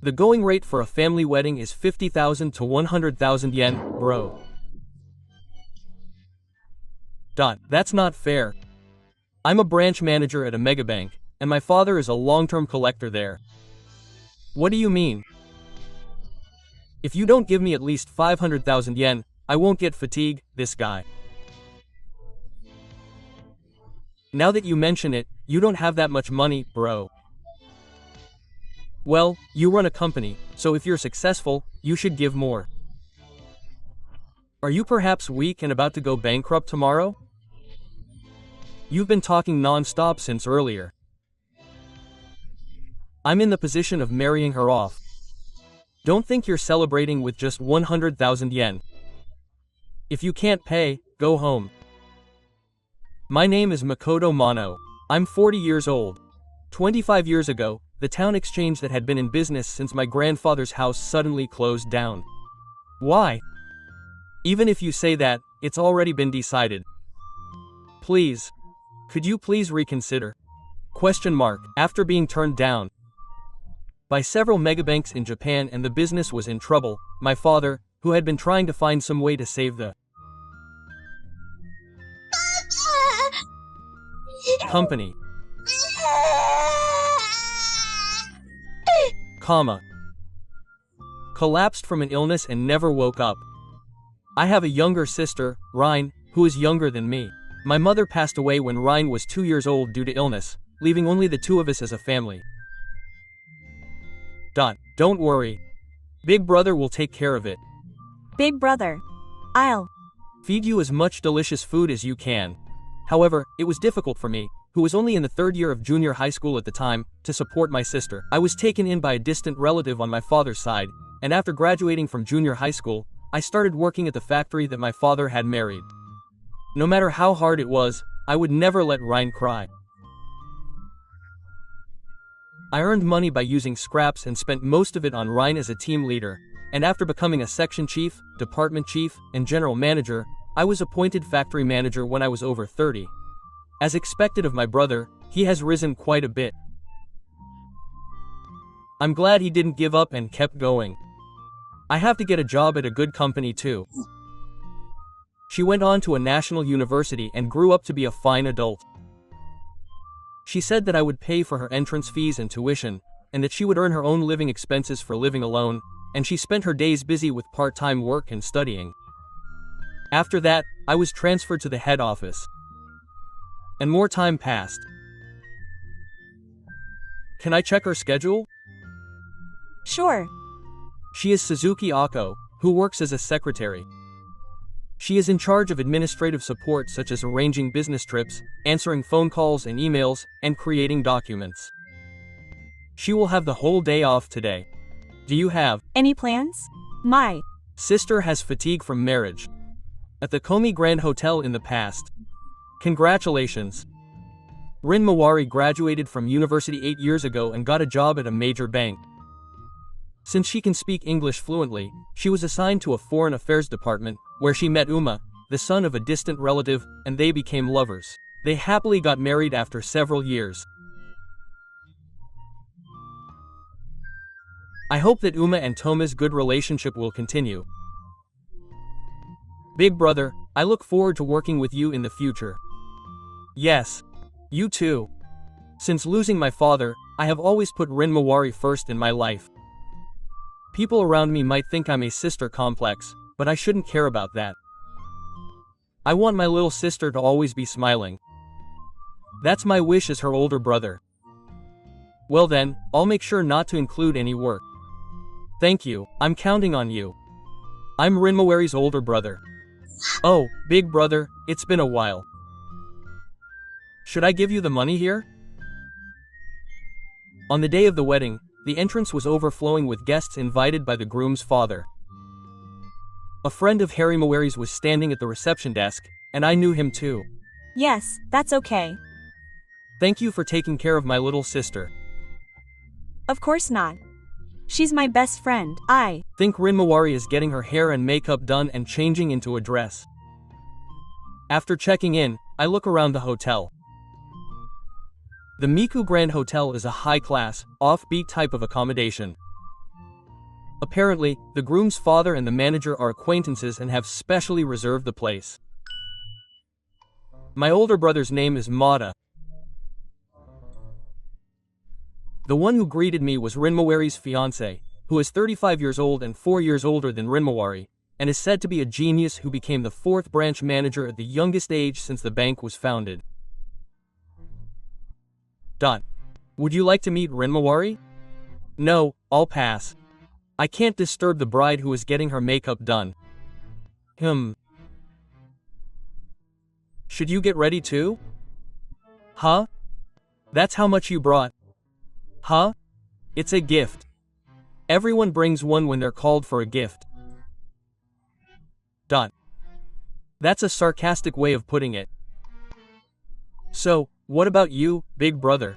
The going rate for a family wedding is 50,000 to 100,000 yen, bro. That's not fair. I'm a branch manager at a megabank, and my father is a long-term collector there. What do you mean? If you don't give me at least 500,000 yen, I won't get fatigue, this guy. Now that you mention it, you don't have that much money, bro. Well, you run a company, so if you're successful, you should give more. Are you perhaps weak and about to go bankrupt tomorrow? You've been talking non-stop since earlier. I'm in the position of marrying her off. Don't think you're celebrating with just 100,000 yen. If you can't pay, go home. My name is Makoto Mano. I'm 40 years old. 25 years ago, the town exchange that had been in business since my grandfather's house suddenly closed down. Why? Even if you say that, it's already been decided. Please. Could you please reconsider? After being turned down by several megabanks in Japan and the business was in trouble, my father, who had been trying to find some way to save the company, collapsed from an illness and never woke up. I have a younger sister, Ryan, who is younger than me. My mother passed away when Ryan was 2 years old due to illness, leaving only the two of us as a family. Don't worry. Big brother will take care of it. Big brother. I'll feed you as much delicious food as you can. However, it was difficult for me, who was only in the 3rd year of junior high school at the time, to support my sister. I was taken in by a distant relative on my father's side, and after graduating from junior high school, I started working at the factory that my father had married. No matter how hard it was, I would never let Ryan cry. I earned money by using scraps and spent most of it on Ryan as a team leader, and after becoming a section chief, department chief, and general manager, I was appointed factory manager when I was over 30. As expected of my brother, he has risen quite a bit. I'm glad he didn't give up and kept going. I have to get a job at a good company too. She went on to a national university and grew up to be a fine adult. She said that I would pay for her entrance fees and tuition, and that she would earn her own living expenses for living alone, and she spent her days busy with part-time work and studying. After that, I was transferred to the head office. And more time passed. Can I check her schedule? Sure. She is Suzuki Ako, who works as a secretary. She is in charge of administrative support such as arranging business trips, answering phone calls and emails, and creating documents. She will have the whole day off today. Do you have any plans? My sister has fatigue from marriage at the Komi Grand Hotel in the past. Congratulations. Rin Mawari graduated from university 8 years ago and got a job at a major bank. Since she can speak English fluently, she was assigned to a foreign affairs department, where she met Uma, the son of a distant relative, and they became lovers. They happily got married after several years. I hope that Uma and Toma's good relationship will continue. Big brother, I look forward to working with you in the future. Yes. You too. Since losing my father, I have always put Rin Mawari first in my life. People around me might think I'm a sister complex, but I shouldn't care about that. I want my little sister to always be smiling. That's my wish as her older brother. Well then, I'll make sure not to include any work. Thank you, I'm counting on you. I'm Rin Mawari's older brother. Oh, big brother, it's been a while. Should I give you the money here? On the day of the wedding, the entrance was overflowing with guests invited by the groom's father. A friend of Harry Mawari's was standing at the reception desk, and I knew him too. Yes, that's okay. Thank you for taking care of my little sister. Of course not. She's my best friend. I think Rin Mawari is getting her hair and makeup done and changing into a dress. After checking in, I look around the hotel. The Miku Grand Hotel is a high-class, offbeat type of accommodation. Apparently, the groom's father and the manager are acquaintances and have specially reserved the place. My older brother's name is Mata. The one who greeted me was Rinmawari's fiancé, who is 35 years old and 4 years older than Rinmawari, and is said to be a genius who became the 4th branch manager at the youngest age since the bank was founded. Would you like to meet Rinmawari? No, I'll pass. I can't disturb the bride who is getting her makeup done. Should you get ready too? Huh? That's how much you brought. Huh? It's a gift. Everyone brings one when they're called for a gift. That's a sarcastic way of putting it. So, what about you, big brother?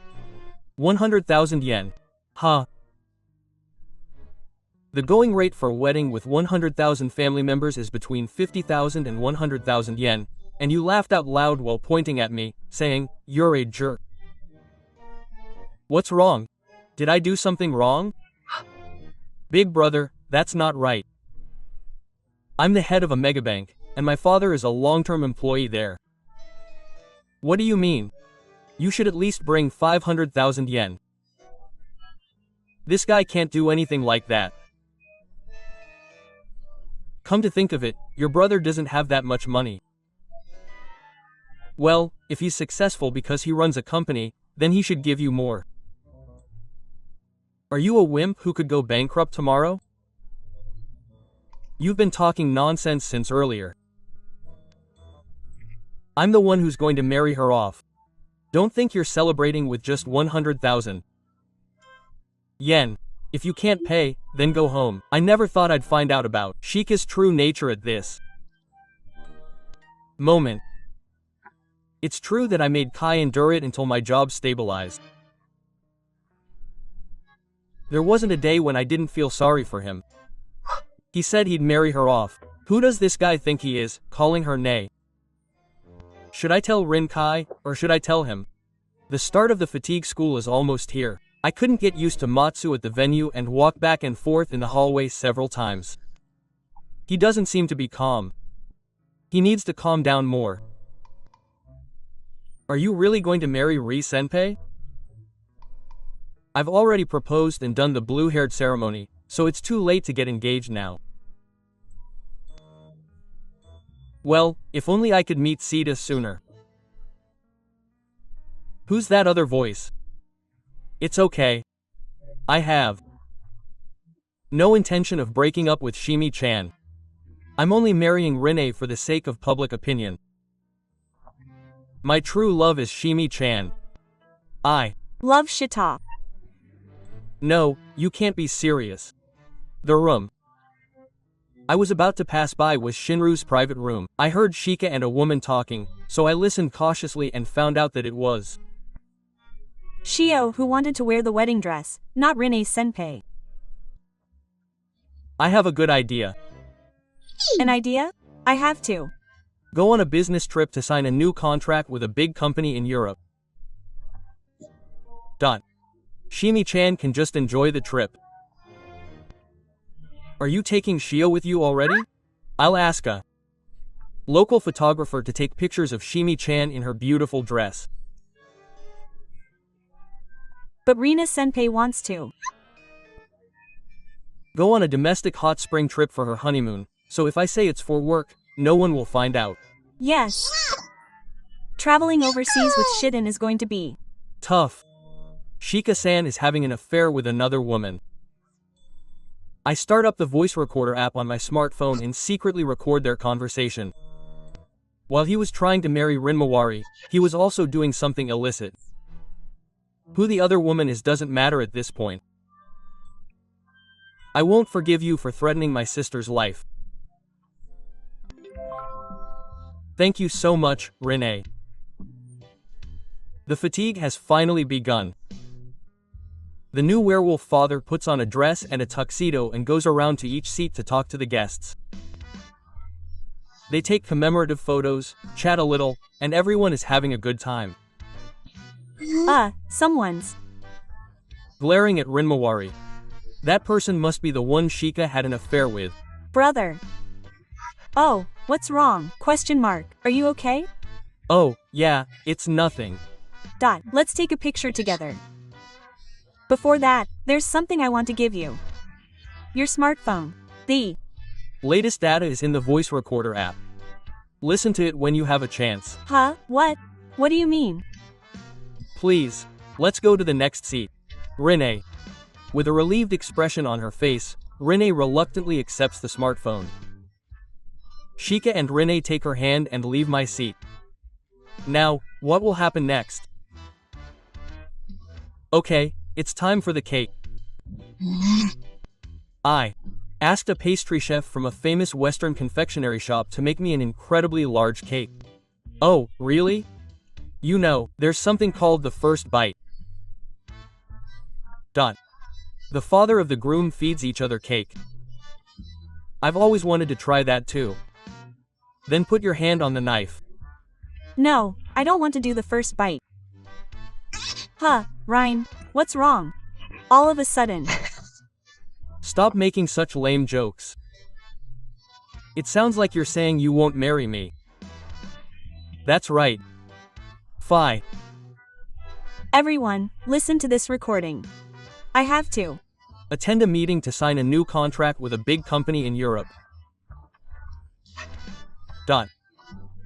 100,000 yen. Huh? The going rate for a wedding with 100,000 family members is between 50,000 and 100,000 yen, and you laughed out loud while pointing at me, saying, "You're a jerk." What's wrong? Did I do something wrong? Big brother, that's not right. I'm the head of a megabank, and my father is a long-term employee there. What do you mean? You should at least bring 500,000 yen. This guy can't do anything like that. Come to think of it, your brother doesn't have that much money. Well, if he's successful because he runs a company, then he should give you more. Are you a wimp who could go bankrupt tomorrow? You've been talking nonsense since earlier. I'm the one who's going to marry her off. Don't think you're celebrating with just 100,000 yen. If you can't pay, then go home. I never thought I'd find out about Shika's true nature at this moment. It's true that I made Kai endure it until my job stabilized. There wasn't a day when I didn't feel sorry for him. He said he'd marry her off. Who does this guy think he is, calling her nay? Should I tell Rin Kai, or should I tell him? The start of the fatigue school is almost here. I couldn't get used to Matsu at the venue and walked back and forth in the hallway several times. He doesn't seem to be calm. He needs to calm down more. Are you really going to marry Ri-senpai? I've already proposed and done the blue-haired ceremony, so it's too late to get engaged now. Well, if only I could meet Sita sooner. Who's that other voice? It's okay. I have no intention of breaking up with Shimi-chan. I'm only marrying Rene for the sake of public opinion. My true love is Shimi-chan. I Love Shita. No, you can't be serious. The room I was about to pass by was Shinru's private room. I heard Shika and a woman talking, so I listened cautiously and found out that it was Shio, who wanted to wear the wedding dress, not Rinne-senpai. I have a good idea. An idea? I have to. Go on a business trip to sign a new contract with a big company in Europe. Shimi-chan can just enjoy the trip. Are you taking Shio with you already? I'll ask a local photographer to take pictures of Shimi-chan in her beautiful dress. But Rina-senpai wants to. Go on a domestic hot spring trip for her honeymoon, so if I say it's for work, no one will find out. Yes. Traveling overseas with Shiden is going to be tough. Shika-san is having an affair with another woman. I start up the voice recorder app on my smartphone and secretly record their conversation. While he was trying to marry Rinmawari, he was also doing something illicit. Who the other woman is doesn't matter at this point. I won't forgive you for threatening my sister's life. Thank you so much, Rene. The fatigue has finally begun. The new werewolf father puts on a dress and a tuxedo and goes around to each seat to talk to the guests. They take commemorative photos, chat a little, and everyone is having a good time. Someone's glaring at Rinmawari. That person must be the one Shika had an affair with. Brother. Oh, what's wrong? Question mark. Are you okay? Oh, yeah, it's nothing. Let's take a picture together. Before that, there's something I want to give you. Your smartphone. The latest data is in the voice recorder app. Listen to it when you have a chance. Huh? What? What do you mean? Please, let's go to the next seat. Renee. With a relieved expression on her face, Renee reluctantly accepts the smartphone. Shika and Renee take her hand and leave my seat. Now, what will happen next? Okay, it's time for the cake. I asked a pastry chef from a famous Western confectionery shop to make me an incredibly large cake. Oh, really? You know, there's something called the first bite. The father of the groom feeds each other cake. I've always wanted to try that too. Then put your hand on the knife. No, I don't want to do the first bite. Huh, Ryan, what's wrong? All of a sudden. Stop making such lame jokes. It sounds like you're saying you won't marry me. That's right. Fie. Everyone, listen to this recording. I have to attend a meeting to sign a new contract with a big company in Europe.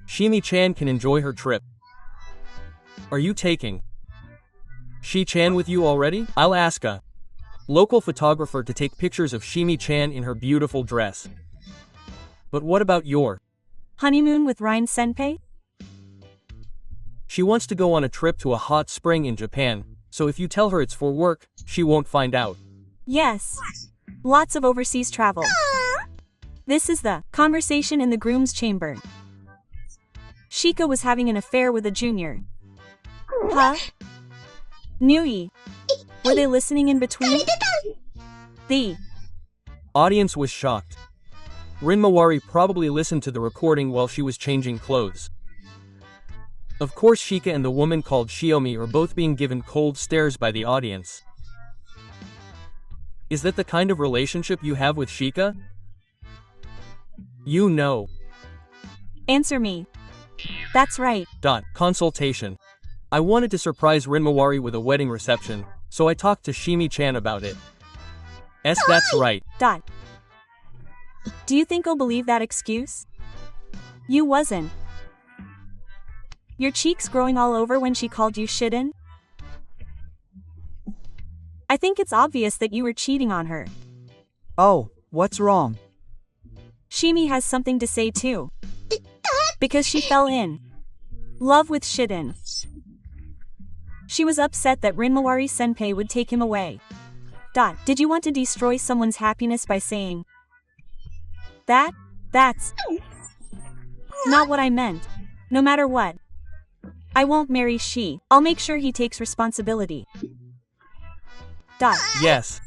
Shimi-chan can enjoy her trip. Are you taking Shi-chan with you already? I'll ask a local photographer to take pictures of Shimi-chan in her beautiful dress. But what about your honeymoon with Ryan Senpai? She wants to go on a trip to a hot spring in Japan, so if you tell her it's for work, she won't find out. Yes. Lots of overseas travel. This is the conversation in the groom's chamber. Shika was having an affair with a junior. Huh? Nui. Were they listening in between? The audience was shocked. Rinmawari probably listened to the recording while she was changing clothes. Of course, Shika and the woman called Shiomi are both being given cold stares by the audience. Is that the kind of relationship you have with Shika? You know. Answer me. That's right. Consultation. I wanted to surprise Rinmawari with a wedding reception, so I talked to Shimi-chan about it. That's right. Do you think I'll believe that excuse? You wasn't. Your cheeks growing all over when she called you shitten? I think it's obvious that you were cheating on her. Oh, what's wrong? Shimi has something to say too. Because she fell in love with Shiden. She was upset that Rinmawari Senpai would take him away. Did you want to destroy someone's happiness by saying that? That's not what I meant. No matter what, I won't marry Shi. I'll make sure he takes responsibility. Yes.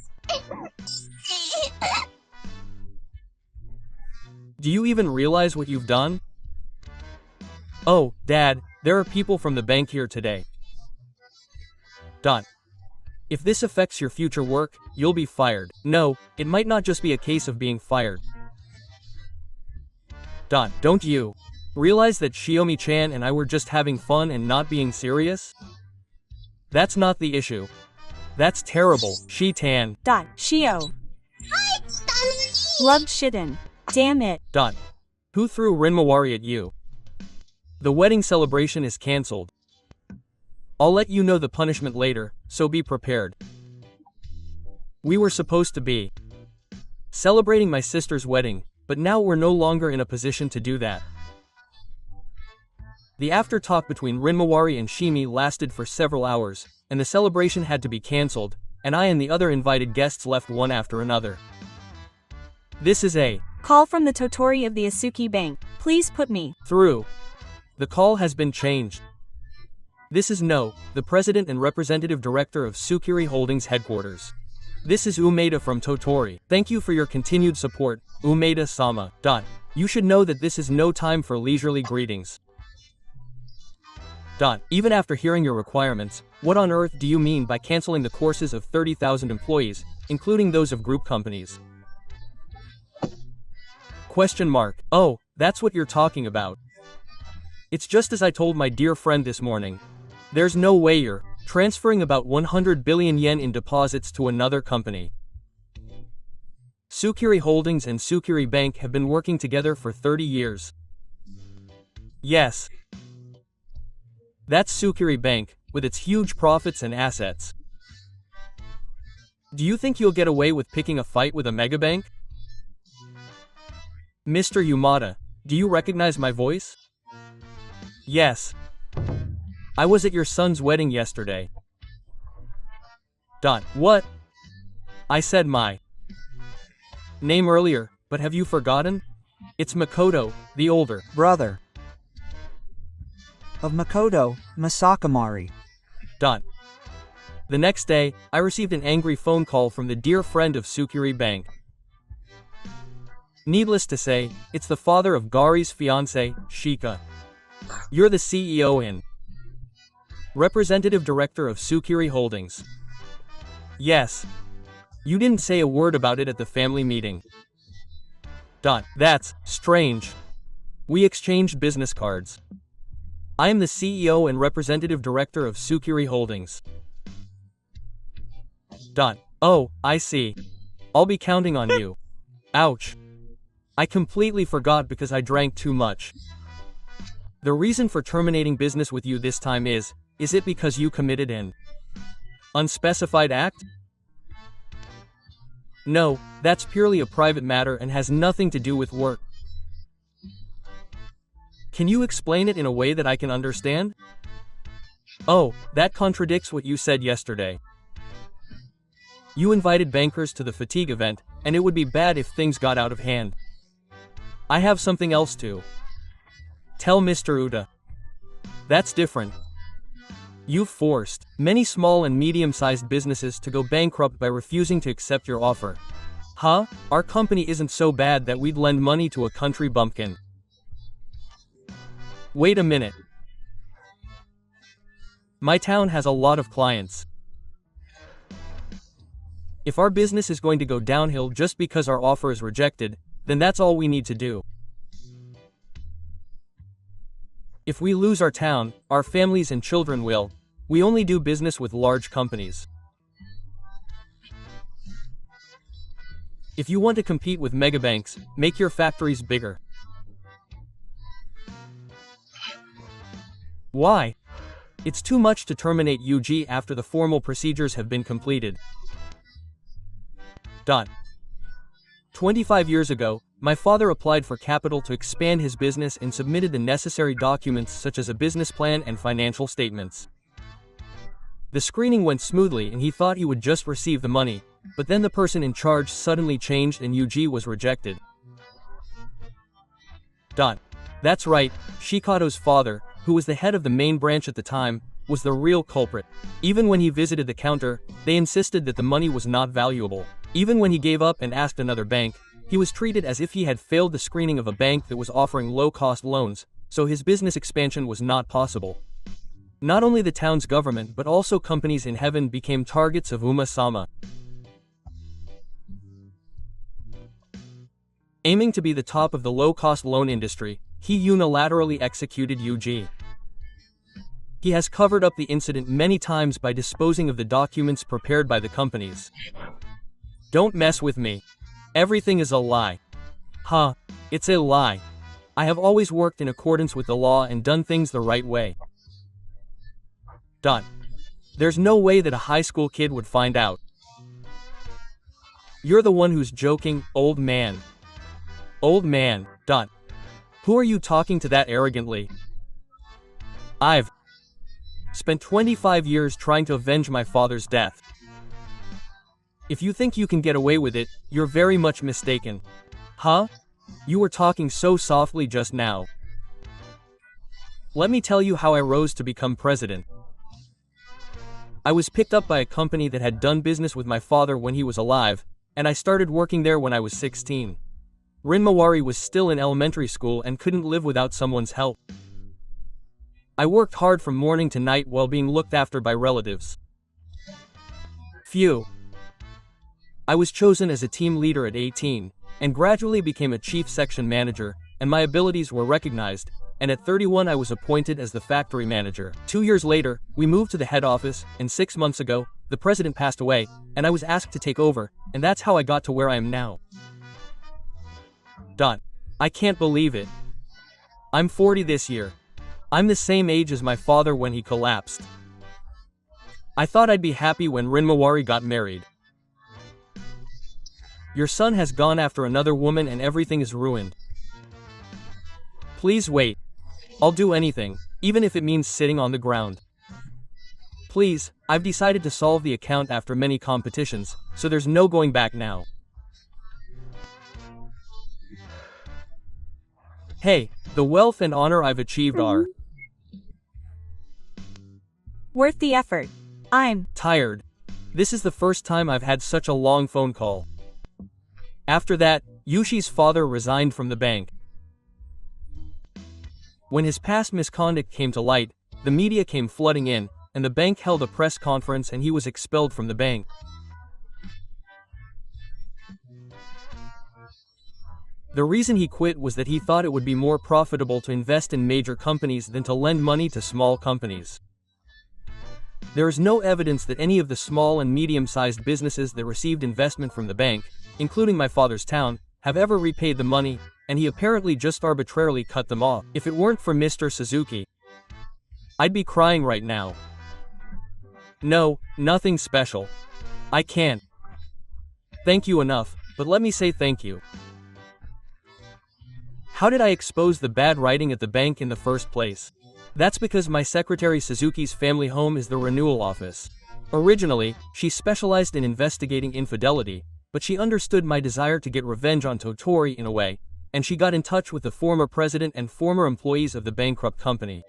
Do you even realize what you've done? Oh, Dad, there are people from the bank here today. If this affects your future work, you'll be fired. No, it might not just be a case of being fired. Don't you realize that Shiomi-chan and I were just having fun and not being serious? That's not the issue. That's terrible, Shi-tan. Shio loved Shiden. Damn it. Who threw Rinmawari at you? The wedding celebration is cancelled. I'll let you know the punishment later, so be prepared. We were supposed to be celebrating my sister's wedding, but now we're no longer in a position to do that. The after-talk between Rinmawari and Shimi lasted for several hours, and the celebration had to be cancelled, and I and the other invited guests left one after another. This is a call from the Totori of the Asuki Bank. Please put me through. The call has been changed. This is the president and representative director of Sukiri Holdings headquarters. This is Umeda from Totori. Thank you for your continued support, Umeda-sama. You should know that this is no time for leisurely greetings. Even after hearing your requirements, what on earth do you mean by canceling the courses of 30,000 employees, including those of group companies. Question mark. Oh, that's what you're talking about. It's just as I told my dear friend this morning. There's no way you're transferring about 100 billion yen in deposits to another company. Sukiri Holdings and Sukiri Bank have been working together for 30 years. Yes. That's Sukiri Bank, with its huge profits and assets. Do you think you'll get away with picking a fight with a megabank? Mr. Yamada, do you recognize my voice? Yes. I was at your son's wedding yesterday. What? I said my name earlier, but have you forgotten? It's Makoto, the older brother of Makoto, Masakamari. The next day, I received an angry phone call from the dear friend of Sukiri Bank. Needless to say, it's the father of Gari's fiancée, Shika. You're the CEO and representative director of Sukiri Holdings. Yes. You didn't say a word about it at the family meeting. That's strange. We exchanged business cards. I am the CEO and representative director of Sukiri Holdings. Oh, I see. I'll be counting on you. Ouch. I completely forgot because I drank too much. The reason for terminating business with you this time is it because you committed an unspecified act? No, that's purely a private matter and has nothing to do with work. Can you explain it in a way that I can understand? Oh, that contradicts what you said yesterday. You invited bankers to the fatigue event, and it would be bad if things got out of hand. I have something else to tell Mr. Uda. That's different. You've forced many small and medium-sized businesses to go bankrupt by refusing to accept your offer. Huh? Our company isn't so bad that we'd lend money to a country bumpkin. Wait a minute. My town has a lot of clients. If our business is going to go downhill just because our offer is rejected, then that's all we need to do. If we lose our town, our families and children will. We only do business with large companies. If you want to compete with megabanks, make your factories bigger. Why? It's too much to terminate UG after the formal procedures have been completed. 25 years ago, my father applied for capital to expand his business and submitted the necessary documents such as a business plan and financial statements. The screening went smoothly and he thought he would just receive the money, but then the person in charge suddenly changed and UG was rejected. That's right, Shikato's father, who was the head of the main branch at the time, was the real culprit. Even when he visited the counter, they insisted that the money was not valuable. Even when he gave up and asked another bank, he was treated as if he had failed the screening of a bank that was offering low-cost loans, so his business expansion was not possible. Not only the town's government but also companies in heaven became targets of Uma-sama. Aiming to be the top of the low-cost loan industry, he unilaterally executed UG. He has covered up the incident many times by disposing of the documents prepared by the companies. Don't mess with me. Everything is a lie. Huh, it's a lie. I have always worked in accordance with the law and done things the right way. There's no way that a high school kid would find out. You're the one who's joking, old man. Old man. Who are you talking to that arrogantly? I've spent 25 years trying to avenge my father's death. If you think you can get away with it, you're very much mistaken. Huh? You were talking so softly just now. Let me tell you how I rose to become president. I was picked up by a company that had done business with my father when he was alive, and I started working there when I was 16. Rinmawari was still in elementary school and couldn't live without someone's help. I worked hard from morning to night while being looked after by relatives. Phew. I was chosen as a team leader at 18, and gradually became a chief section manager, and my abilities were recognized, and at 31 I was appointed as the factory manager. 2 years later, we moved to the head office, and 6 months ago, the president passed away, and I was asked to take over, and that's how I got to where I am now. I can't believe it. I'm 40 this year. I'm the same age as my father when he collapsed. I thought I'd be happy when Rinmawari got married. Your son has gone after another woman and everything is ruined. Please wait. I'll do anything, even if it means sitting on the ground. Please, I've decided to solve the account after many competitions, so there's no going back now. Hey, the wealth and honor I've achieved are worth the effort. I'm tired. This is the first time I've had such a long phone call. After that, Yushi's father resigned from the bank. When his past misconduct came to light, the media came flooding in, and the bank held a press conference and he was expelled from the bank. The reason he quit was that he thought it would be more profitable to invest in major companies than to lend money to small companies. There is no evidence that any of the small and medium-sized businesses that received investment from the bank, including my father's town, have ever repaid the money, and he apparently just arbitrarily cut them off. If it weren't for Mr. Suzuki, I'd be crying right now. No, nothing special. I can't thank you enough, but let me say thank you. How did I expose the bad writing at the bank in the first place? That's because my secretary Suzuki's family home is the renewal office. Originally, she specialized in investigating infidelity, but she understood my desire to get revenge on Totori in a way, and she got in touch with the former president and former employees of the bankrupt company.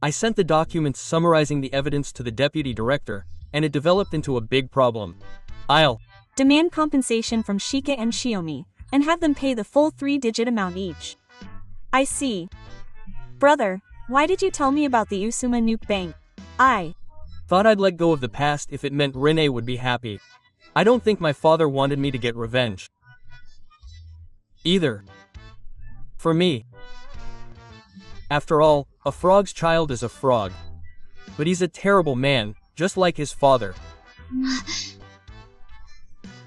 I sent the documents summarizing the evidence to the deputy director, and it developed into a big problem. I'll demand compensation from Shika and Shiomi, and have them pay the full 3-digit amount each. I see. Brother, why did you tell me about the Usuma Nuke Bank? I thought I'd let go of the past if it meant Rene would be happy. I don't think my father wanted me to get revenge either. For me. After all, a frog's child is a frog. But he's a terrible man, just like his father.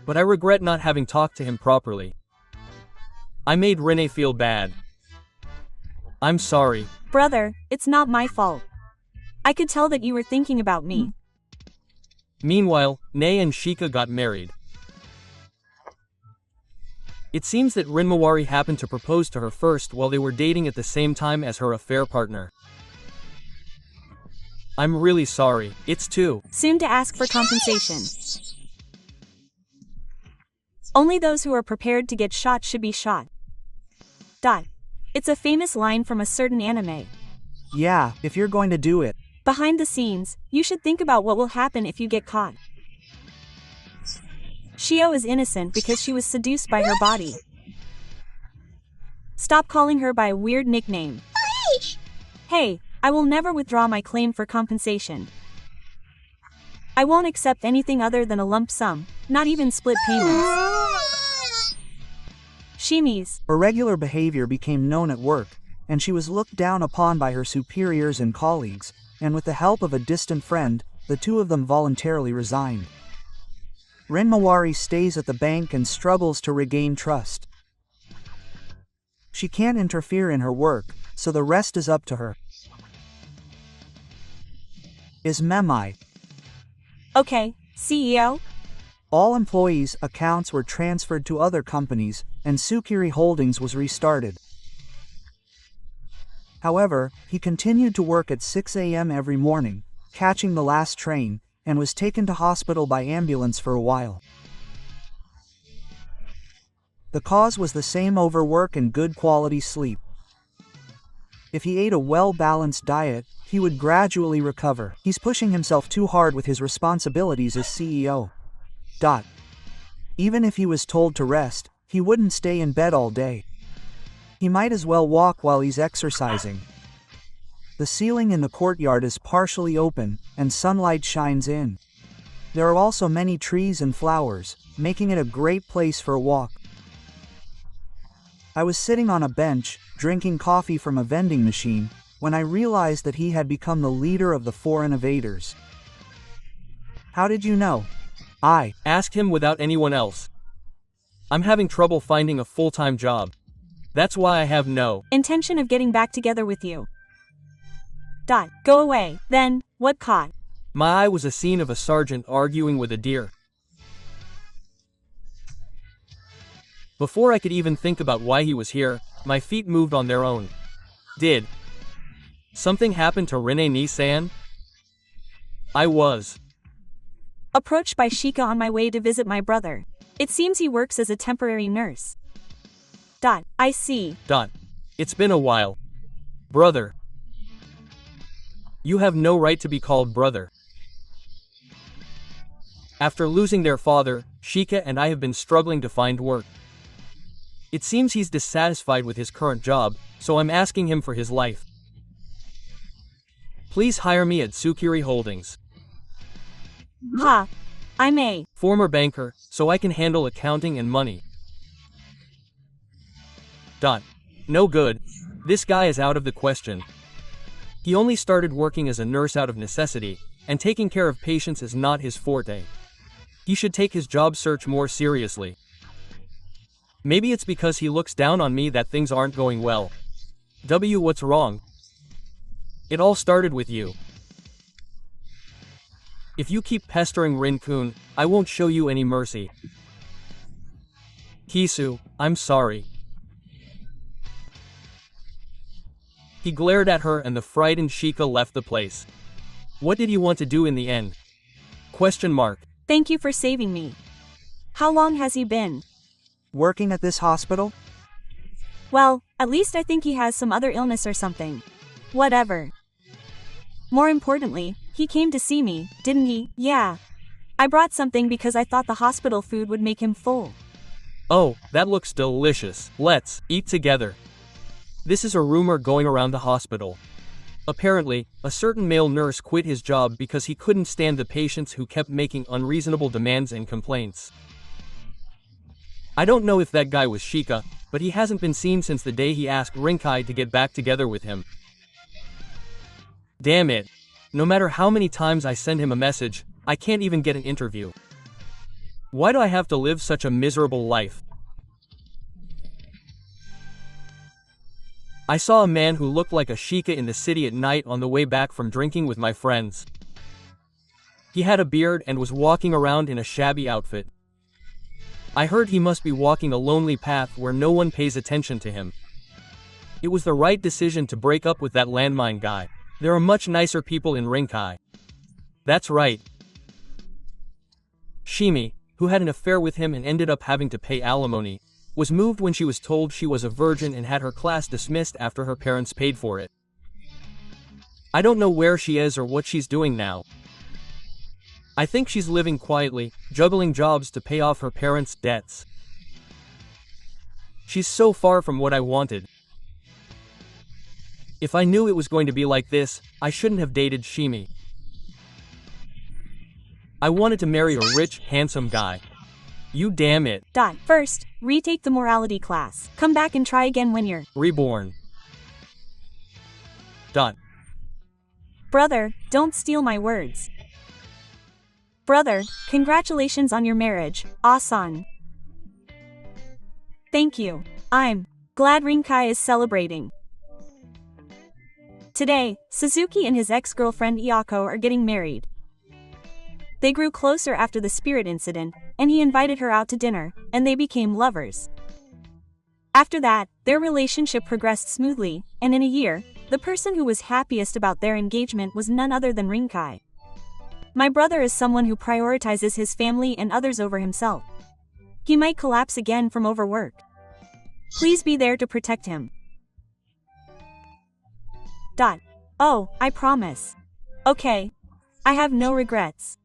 But I regret not having talked to him properly. I made Rene feel bad. I'm sorry. Brother, it's not my fault. I could tell that you were thinking about me. Meanwhile, Nei and Shika got married. It seems that Rinmawari happened to propose to her first while they were dating at the same time as her affair partner. I'm really sorry. It's too soon to ask for compensation. Only those who are prepared to get shot should be shot. It's a famous line from a certain anime. Yeah, if you're going to do it. Behind the scenes, you should think about what will happen if you get caught. Shio is innocent because she was seduced by her body. Stop calling her by a weird nickname. Hey, I will never withdraw my claim for compensation. I won't accept anything other than a lump sum, not even split payments. Shimi's Irregular behavior became known at work, and she was looked down upon by her superiors and colleagues, and with the help of a distant friend, the two of them voluntarily resigned. Rinmawari stays at the bank and struggles to regain trust. She can't interfere in her work, so the rest is up to her. Is Memai. Okay, CEO? All employees' accounts were transferred to other companies, and Sukiri Holdings was restarted. However, he continued to work at 6 a.m. every morning, catching the last train, and was taken to hospital by ambulance for a while. The cause was the same: overwork and good quality sleep. If he ate a well-balanced diet, he would gradually recover. He's pushing himself too hard with his responsibilities as CEO. Even if he was told to rest, he wouldn't stay in bed all day. He might as well walk while he's exercising. The ceiling in the courtyard is partially open, and sunlight shines in. There are also many trees and flowers, making it a great place for a walk. I was sitting on a bench, drinking coffee from a vending machine, when I realized that he had become the leader of the foreign invaders. How did you know? I asked him without anyone else. I'm having trouble finding a full-time job. That's why I have no intention of getting back together with you. Go away. Then, what caught my eye was a scene of a sergeant arguing with a deer. Before I could even think about why he was here, my feet moved on their own. Did something happen to Renee Nisan? I was approached by Shika on my way to visit my brother. It seems he works as a temporary nurse. I see. It's been a while. Brother. You have no right to be called brother. After losing their father, Shika and I have been struggling to find work. It seems he's dissatisfied with his current job, so I'm asking him for his life. Please hire me at Tsukiri Holdings. I'm a former banker, so I can handle accounting and money. No good. This guy is out of the question. He only started working as a nurse out of necessity, and taking care of patients is not his forte. He should take his job search more seriously. Maybe it's because he looks down on me that things aren't going well. What's wrong? It all started with you. If you keep pestering Rin-kun, I won't show you any mercy. Kisu, I'm sorry. He glared at her and the frightened Shika left the place. What did he want to do in the end? Thank you for saving me. How long has he been working at this hospital? Well, at least I think he has some other illness or something. Whatever. More importantly, he came to see me, didn't he? Yeah. I brought something because I thought the hospital food would make him full. Oh, that looks delicious. Let's eat together. This is a rumor going around the hospital. Apparently, a certain male nurse quit his job because he couldn't stand the patients who kept making unreasonable demands and complaints. I don't know if that guy was Shika, but he hasn't been seen since the day he asked Rinkai to get back together with him. Damn it. No matter how many times I send him a message, I can't even get an interview. Why do I have to live such a miserable life? I saw a man who looked like a Shika in the city at night on the way back from drinking with my friends. He had a beard and was walking around in a shabby outfit. I heard he must be walking a lonely path where no one pays attention to him. It was the right decision to break up with that landmine guy. There are much nicer people in Rinkai. That's right. Shimi, who had an affair with him and ended up having to pay alimony, was moved when she was told she was a virgin and had her class dismissed after her parents paid for it. I don't know where she is or what she's doing now. I think she's living quietly, juggling jobs to pay off her parents' debts. She's so far from what I wanted. If I knew it was going to be like this, I shouldn't have dated Shimi. I wanted to marry a rich, handsome guy. You damn it. First, retake the morality class. Come back and try again when you're reborn. Brother, don't steal my words. Brother, congratulations on your marriage, Asan. Thank you. I'm glad Rinkai is celebrating. Today, Suzuki and his ex-girlfriend Iyako are getting married. They grew closer after the spirit incident, and he invited her out to dinner, and they became lovers. After that, their relationship progressed smoothly, and in a year, the person who was happiest about their engagement was none other than Rinkai. My brother is someone who prioritizes his family and others over himself. He might collapse again from overwork. Please be there to protect him. Oh, I promise. Okay. I have no regrets.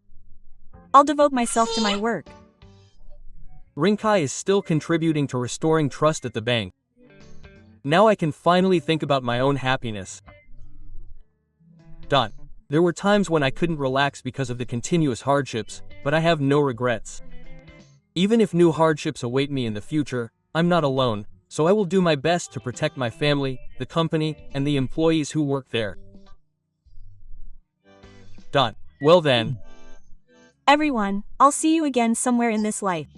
I'll devote myself to my work. Rinkai is still contributing to restoring trust at the bank. Now I can finally think about my own happiness. There were times when I couldn't relax because of the continuous hardships, but I have no regrets. Even if new hardships await me in the future, I'm not alone, so I will do my best to protect my family, the company, and the employees who work there. Well then. Everyone, I'll see you again somewhere in this life.